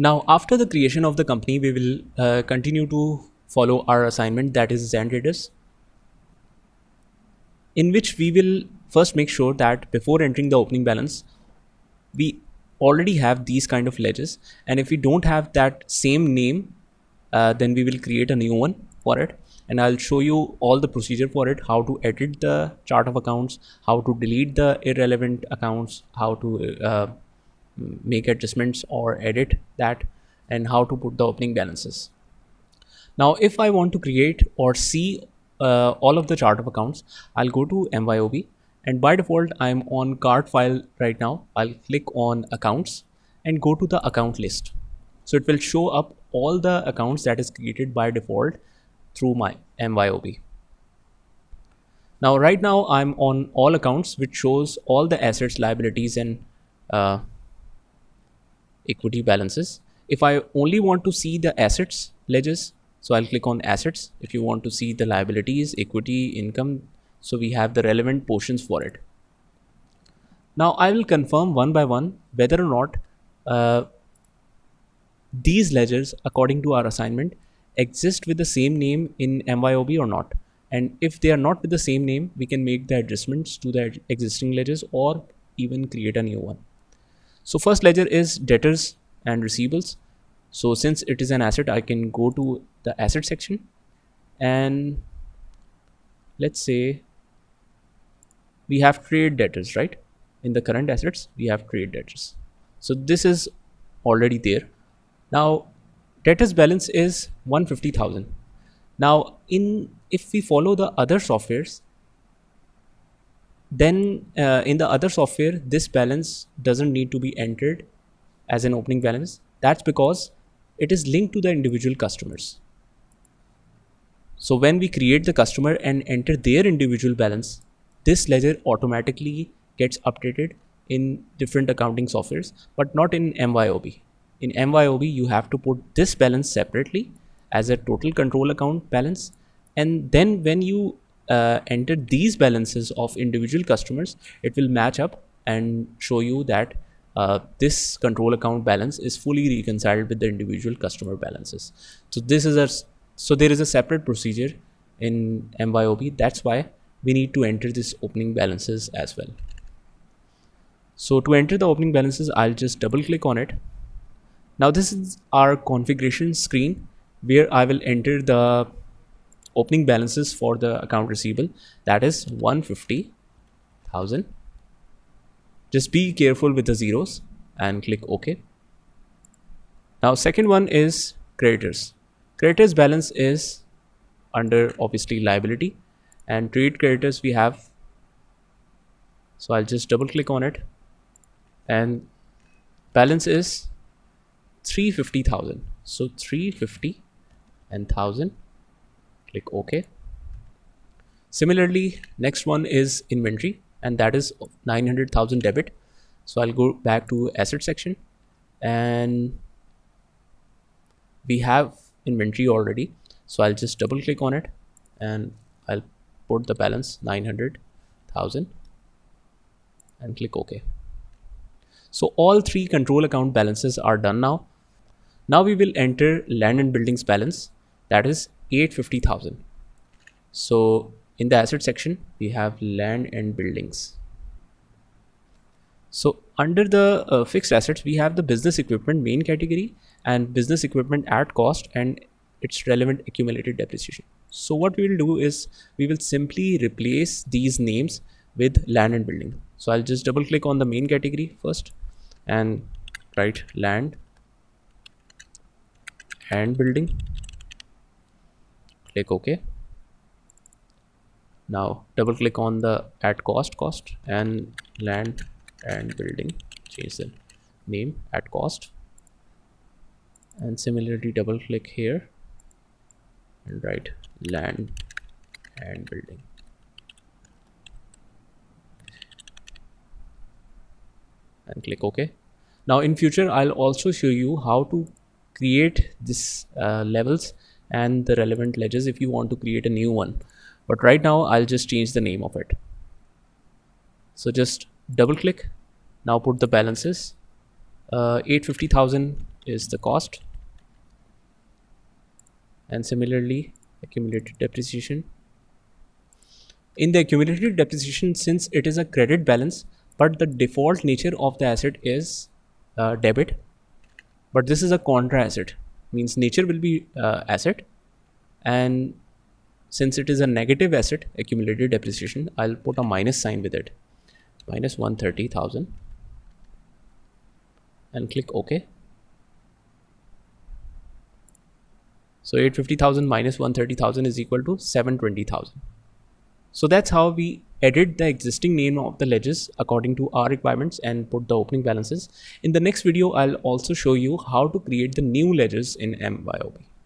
Now, after the creation of the company, we will continue to follow our assignment, that is Xantratus, in which we will first make sure that before entering the opening balance, we already have these kind of ledgers. And if we don't have that same name, then we will create a new one for it. And I'll show you all the procedure for it, how to edit the chart of accounts, how to delete the irrelevant accounts, how to make adjustments or edit that, and how to put the opening balances. Now, if I want to create or see all of the chart of accounts, I'll go to MYOB, and by default, I'm on card file right now. I'll click on accounts and go to the account list. So it will show up all the accounts that is created by default through my MYOB. Now, right now I'm on all accounts, which shows all the assets, liabilities, and uh, equity balances. If I only want to see the assets ledgers, so I'll click on assets. If you want to see the liabilities, equity, income, so we have the relevant portions for it. Now I will confirm one by one whether or not uh, these ledgers, according to our assignment, exist with the same name in MYOB or not. And if they are not with the same name, we can make the adjustments to the existing ledgers or even create a new one. So first ledger is debtors and receivables. So since it is an asset, I can go to the asset section, and let's say we have trade debtors, right? In the current assets, we have trade debtors. So this is already there. Now debtors balance is 150,000. Now if we follow the other softwares, then in the other software, this balance doesn't need to be entered as an opening balance. That's because it is linked to the individual customers. So when we create the customer and enter their individual balance, this ledger automatically gets updated in different accounting softwares, but not in MYOB. In MYOB, you have to put this balance separately as a total control account balance. And then when you enter these balances of individual customers, it will match up and show you that this control account balance is fully reconciled with the individual customer balances. So there is a separate procedure in MYOB. That's why we need to enter this opening balances as well. So to enter the opening balances, I'll just double click on it. Now this is our configuration screen where I will enter the opening balances for the account receivable, that is 150,000. Just be careful with the zeros and click OK. Now second one is creditors. Creditors balance is under obviously liability, and trade creditors we have. So I'll just double click on it, and balance is 350,000. So 350 and 1000. Click OK. Similarly, next one is inventory, and that is 900,000 debit. So I'll go back to asset section, and we have inventory already. So I'll just double click on it, and I'll put the balance 900,000 and click OK. So all three control account balances are done now. Now we will enter land and buildings balance, that is 850,000. So in the asset section, we have land and buildings. So under the fixed assets, we have the business equipment main category and business equipment at cost and its relevant accumulated depreciation. So what we will do is we will simply replace these names with land and building. So I'll just double click on the main category first and write land and building. Click OK. Now double click on the at cost and land and building, change the name at cost, and similarly double click here and write land and building. And click OK. Now in future, I'll also show you how to create this levels and the relevant ledgers if you want to create a new one. But right now I'll just change the name of it. So just double click. Now put the balances 850,000 is the cost, and similarly accumulated depreciation. In the accumulated depreciation, since it is a credit balance, but the default nature of the asset is debit, but this is a contra asset, means nature will be asset, and since it is a negative asset, accumulated depreciation, I'll put a minus sign with it, minus 130,000, and click OK. So 850,000 minus 130,000 is equal to 720,000. So that's how we edit the existing name of the ledgers according to our requirements and put the opening balances. In the next video, I'll also show you how to create the new ledgers in MYOB.